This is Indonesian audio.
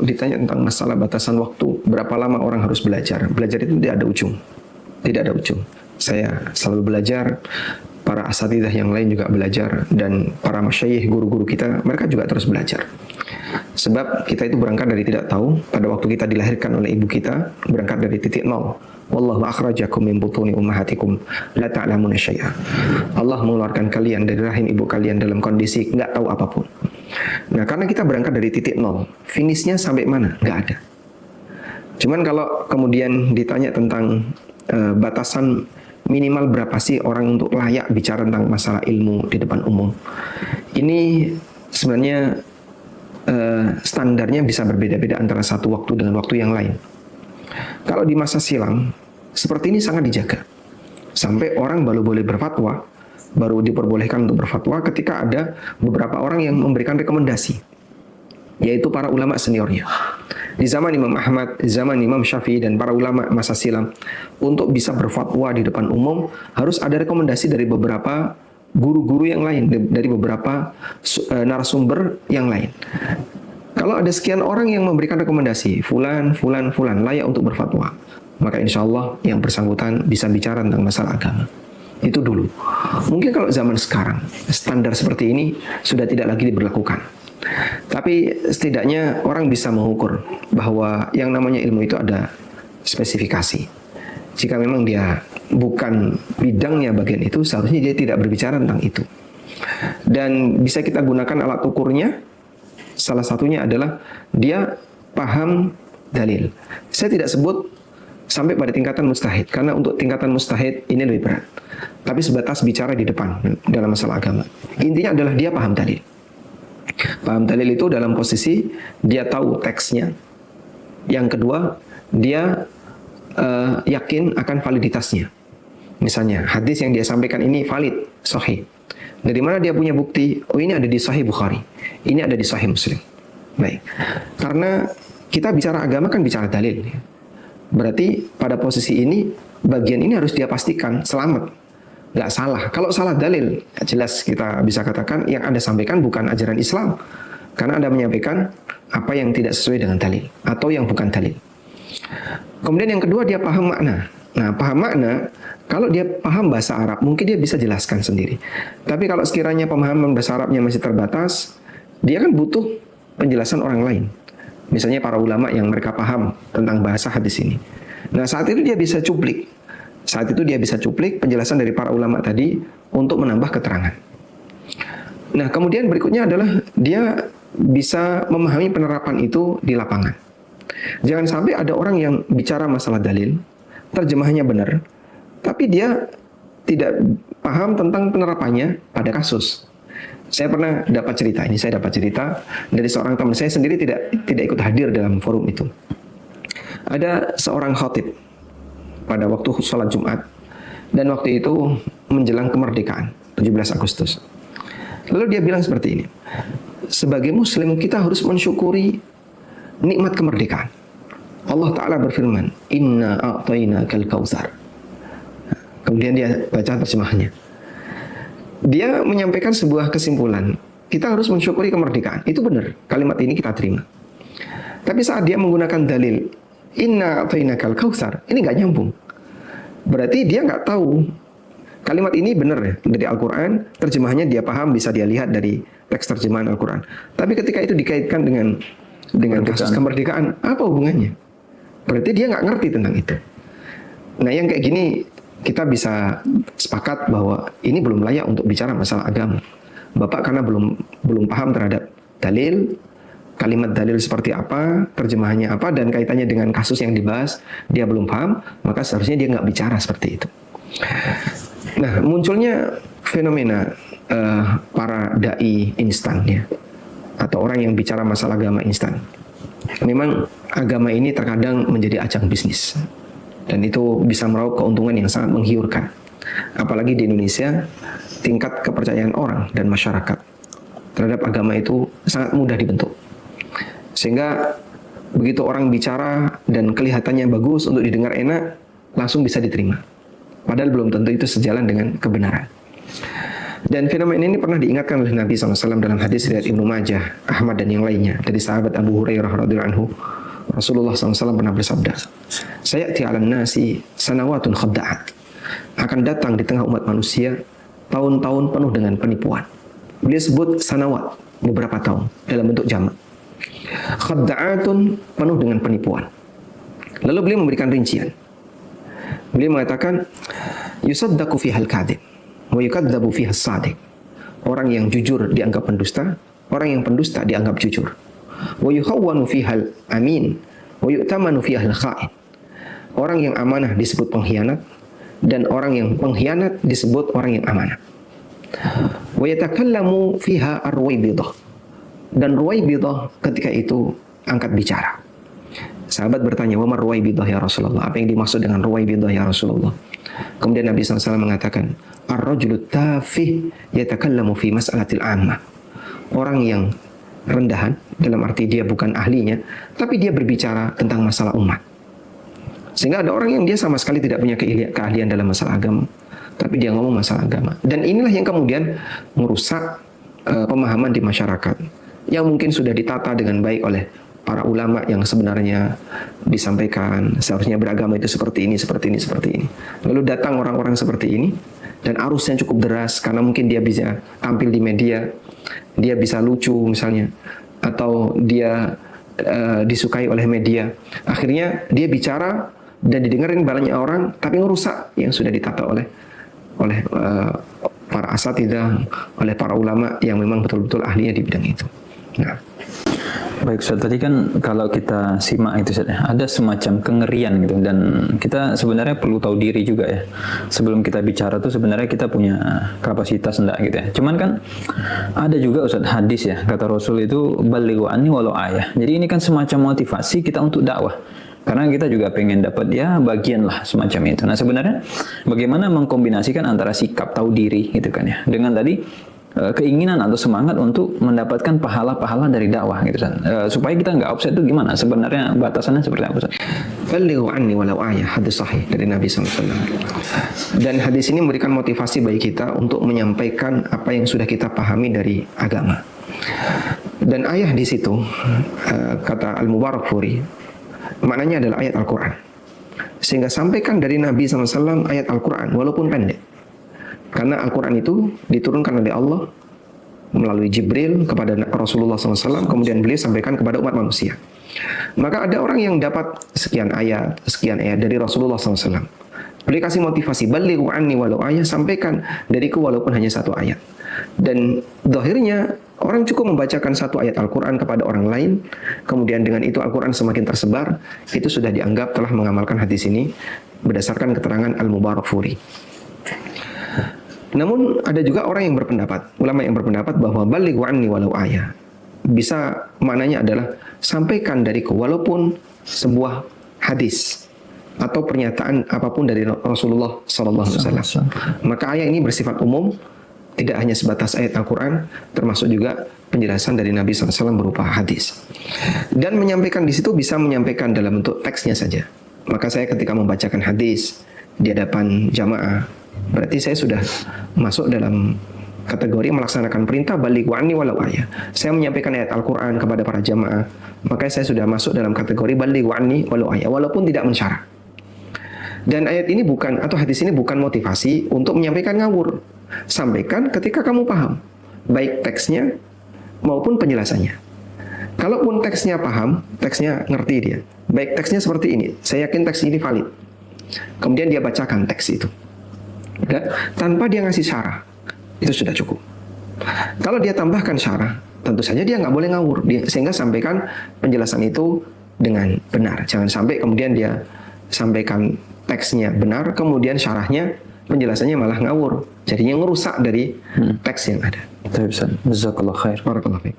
ditanya tentang masalah batasan waktu, berapa lama orang harus belajar. Belajar itu tidak ada ujung. Tidak ada ujung. Saya selalu belajar, para asatidzah yang lain juga belajar, dan para masyayikh, guru-guru kita, mereka juga terus belajar. Sebab kita itu berangkat dari tidak tahu. Pada waktu kita dilahirkan oleh ibu kita, berangkat dari titik nol. Wallahu akhrajakum min butuni ummahatikum la ta'lamuna syai'a. Allah mengeluarkan kalian dari rahim ibu kalian dalam kondisi nggak tahu apapun. Nah, karena kita berangkat dari titik nol, finishnya sampai mana? Nggak ada. Cuman kalau kemudian ditanya tentang batasan minimal berapa sih orang untuk layak bicara tentang masalah ilmu di depan umum, ini sebenarnya standarnya bisa berbeda-beda antara satu waktu dengan waktu yang lain. Kalau di masa silam, seperti ini sangat dijaga. Sampai orang baru boleh berfatwa, baru diperbolehkan untuk berfatwa ketika ada beberapa orang yang memberikan rekomendasi, yaitu para ulama seniornya. Di zaman Imam Ahmad, zaman Imam Syafi'i, dan para ulama masa silam, untuk bisa berfatwa di depan umum, harus ada rekomendasi dari beberapa guru-guru yang lain, dari beberapa narasumber yang lain. Kalau ada sekian orang yang memberikan rekomendasi, fulan layak untuk berfatwa, maka insya Allah yang bersangkutan bisa bicara tentang masalah agama. Itu dulu. Mungkin kalau zaman sekarang, standar seperti ini sudah tidak lagi diberlakukan. Tapi setidaknya orang bisa mengukur bahwa yang namanya ilmu itu ada spesifikasi. Jika memang dia bukan bidangnya bagian itu, seharusnya dia tidak berbicara tentang itu. Dan bisa kita gunakan alat ukurnya. Salah satunya adalah dia paham dalil. Saya tidak sebut sampai pada tingkatan mustahid, karena untuk tingkatan mustahid ini lebih berat. Tapi sebatas bicara di depan dalam masalah agama. Intinya adalah dia paham dalil. Paham dalil itu dalam posisi dia tahu teksnya. Yang kedua, dia yakin akan validitasnya. Misalnya, hadis yang dia sampaikan ini valid, sahih. Dari mana dia punya bukti? Oh, ini ada di Sahih Bukhari, ini ada di Sahih Muslim. Baik, karena kita bicara agama kan bicara dalil. Berarti pada posisi ini, bagian ini harus dia pastikan selamat, nggak salah. Kalau salah dalil, jelas kita bisa katakan yang Anda sampaikan bukan ajaran Islam, karena Anda menyampaikan apa yang tidak sesuai dengan dalil atau yang bukan dalil. Kemudian yang kedua, dia paham makna. Nah, paham makna, kalau dia paham bahasa Arab, mungkin dia bisa jelaskan sendiri. Tapi kalau sekiranya pemahaman bahasa Arabnya masih terbatas, dia kan butuh penjelasan orang lain. Misalnya para ulama yang mereka paham tentang bahasa hadis ini. Nah, saat itu dia bisa cuplik. Saat itu dia bisa cuplik penjelasan dari para ulama tadi untuk menambah keterangan. Nah, kemudian berikutnya adalah dia bisa memahami penerapan itu di lapangan. Jangan sampai ada orang yang bicara masalah dalil, terjemahannya benar, tapi dia tidak paham tentang penerapannya pada kasus. Saya pernah dapat cerita, ini saya dapat cerita dari seorang teman saya sendiri, tidak ikut hadir dalam forum itu. Ada seorang khatib pada waktu sholat Jumat, dan waktu itu menjelang kemerdekaan 17 Agustus. Lalu dia bilang seperti ini, sebagai muslim kita harus mensyukuri nikmat kemerdekaan. Allah Ta'ala berfirman, Inna a'tainakal kautsar. Kemudian dia baca terjemahannya. Dia menyampaikan sebuah kesimpulan, kita harus mensyukuri kemerdekaan. Itu benar, kalimat ini kita terima. Tapi saat dia menggunakan dalil, Inna a'tainakal kautsar, ini nggak nyambung. Berarti dia nggak tahu kalimat ini benar ya, dari Al-Quran, terjemahannya dia paham, bisa dia lihat dari teks terjemahan Al-Quran. Tapi ketika itu dikaitkan dengan kasus kemerdekaan, apa hubungannya? Berarti dia nggak ngerti tentang itu. Nah, yang kayak gini kita bisa sepakat bahwa ini belum layak untuk bicara masalah agama. Bapak karena belum paham terhadap dalil, kalimat dalil seperti apa, terjemahannya apa, dan kaitannya dengan kasus yang dibahas, dia belum paham, maka seharusnya dia nggak bicara seperti itu. Nah, munculnya fenomena para dai instan ya, atau orang yang bicara masalah agama instan. Memang agama ini terkadang menjadi ajang bisnis, dan itu bisa meraup keuntungan yang sangat menggiurkan. Apalagi di Indonesia, tingkat kepercayaan orang dan masyarakat terhadap agama itu sangat mudah dibentuk. Sehingga begitu orang bicara dan kelihatannya bagus untuk didengar enak, langsung bisa diterima. Padahal belum tentu itu sejalan dengan kebenaran. Dan fenomena ini pernah diingatkan oleh Nabi SAW dalam hadis riwayat Ibnu Majah, Ahmad dan yang lainnya dari sahabat Abu Hurairah radhiyallahu anhu. Rasulullah SAW pernah bersabda, "Sayati 'alan nasi sanawatun khadda'at." Akan datang di tengah umat manusia tahun-tahun penuh dengan penipuan. Beliau sebut sanawat, beberapa tahun dalam bentuk jamak. Khadda'atun, penuh dengan penipuan. Lalu beliau memberikan rincian. Beliau mengatakan, "Yusaddaqu fihal kadhib wa yukadzabu fihas shadiq." Orang yang jujur dianggap pendusta, orang yang pendusta dianggap jujur. Wa yukhawwanu fihal amin wa yu'tamanu fihal kha'in. Orang yang amanah disebut pengkhianat, dan orang yang pengkhianat disebut orang yang amanah. Wa yatakallamu fiha ar-ruwaybidah. Dan ruwaybidah ketika itu angkat bicara. Sahabat bertanya, "Wa mar ruwaybidah ya Rasulullah?" Apa yang dimaksud dengan ruwaybidah ya Rasulullah? Kemudian Nabi SAW mengatakan, "Ar-rajulu tafih yatakallamu fi mas'alatil ammah." Orang yang rendahan, dalam arti dia bukan ahlinya, tapi dia berbicara tentang masalah umat. Sehingga ada orang yang dia sama sekali tidak punya keahlian dalam masalah agama, tapi dia ngomong masalah agama. Dan inilah yang kemudian merusak pemahaman di masyarakat, yang mungkin sudah ditata dengan baik oleh para ulama yang sebenarnya disampaikan seharusnya beragama itu seperti ini, seperti ini, seperti ini. Lalu datang orang-orang seperti ini, dan arusnya cukup deras karena mungkin dia bisa tampil di media, dia bisa lucu misalnya, atau dia disukai oleh media. Akhirnya dia bicara dan didengarin banyak orang, tapi ngerusak yang sudah ditata oleh para asatidzah, oleh para ulama yang memang betul-betul ahlinya di bidang itu. Nah, baik Ustaz, tadi kan kalau kita simak itu Ustaz, ada semacam kengerian gitu, dan kita sebenarnya perlu tahu diri juga ya. Sebelum kita bicara tuh sebenarnya kita punya kapasitas enggak gitu ya. Cuman kan ada juga Ustaz hadis ya, kata Rasul itu balighu anni walau ayah. Jadi ini kan semacam motivasi kita untuk dakwah. Karena kita juga pengen dapat ya bagian lah semacam itu. Nah sebenarnya bagaimana mengkombinasikan antara sikap tahu diri gitu kan ya, dengan tadi keinginan atau semangat untuk mendapatkan pahala-pahala dari dakwah gitu kan. Supaya kita nggak offset itu gimana? Sebenarnya batasannya seperti apa Ustaz? balighu anni walau ayah, hadis sahih dari Nabi SAW. Dan hadis ini memberikan motivasi bagi kita untuk menyampaikan apa yang sudah kita pahami dari agama. Dan ayah di situ kata Al-Mubarakfuri, maknanya adalah ayat Al-Quran. Sehingga sampaikan dari Nabi SAW ayat Al-Quran walaupun pendek. Karena Al-Quran itu diturunkan oleh Allah melalui Jibril kepada Rasulullah SAW, kemudian beliau sampaikan kepada umat manusia. Maka ada orang yang dapat sekian ayat dari Rasulullah SAW. Beliau kasih motivasi, balighu anni walau ayah, sampaikan dariku walaupun hanya satu ayat. Dan zahirnya orang cukup membacakan satu ayat Al-Quran kepada orang lain, kemudian dengan itu Al-Quran semakin tersebar, itu sudah dianggap telah mengamalkan hadis ini berdasarkan keterangan Al-Mubarakfuri. Namun ada juga orang yang berpendapat, ulama yang berpendapat bahwa balighu anni walau ayah bisa maknanya adalah sampaikan dariku walaupun sebuah hadis atau pernyataan apapun dari Rasulullah SAW. Maka ayat ini bersifat umum, tidak hanya sebatas ayat Al-Quran, termasuk juga penjelasan dari Nabi SAW berupa hadis. Dan menyampaikan di situ bisa menyampaikan dalam bentuk teksnya saja. Maka saya ketika membacakan hadis di hadapan jamaah, berarti saya sudah masuk dalam kategori melaksanakan perintah balighu anni walau ayah. Saya menyampaikan ayat Al-Quran kepada para jamaah, maka saya sudah masuk dalam kategori balighu anni walau ayah, walaupun tidak mensyarah. Dan ayat ini bukan, atau hadis ini bukan motivasi untuk menyampaikan ngawur. Sampaikan ketika kamu paham, baik teksnya maupun penjelasannya. Kalaupun teksnya paham, teksnya ngerti dia, baik teksnya seperti ini, saya yakin teks ini valid, kemudian dia bacakan teks itu, tanpa dia ngasih syarah, itu sudah cukup. Kalau dia tambahkan syarah, tentu saja dia nggak boleh ngawur, sehingga sampaikan penjelasan itu dengan benar. Jangan sampai kemudian dia sampaikan teksnya benar, kemudian syarahnya, penjelasannya malah ngawur, jadinya ngerusak dari teks yang ada. Jazakallah khair. Barakallahu fiik.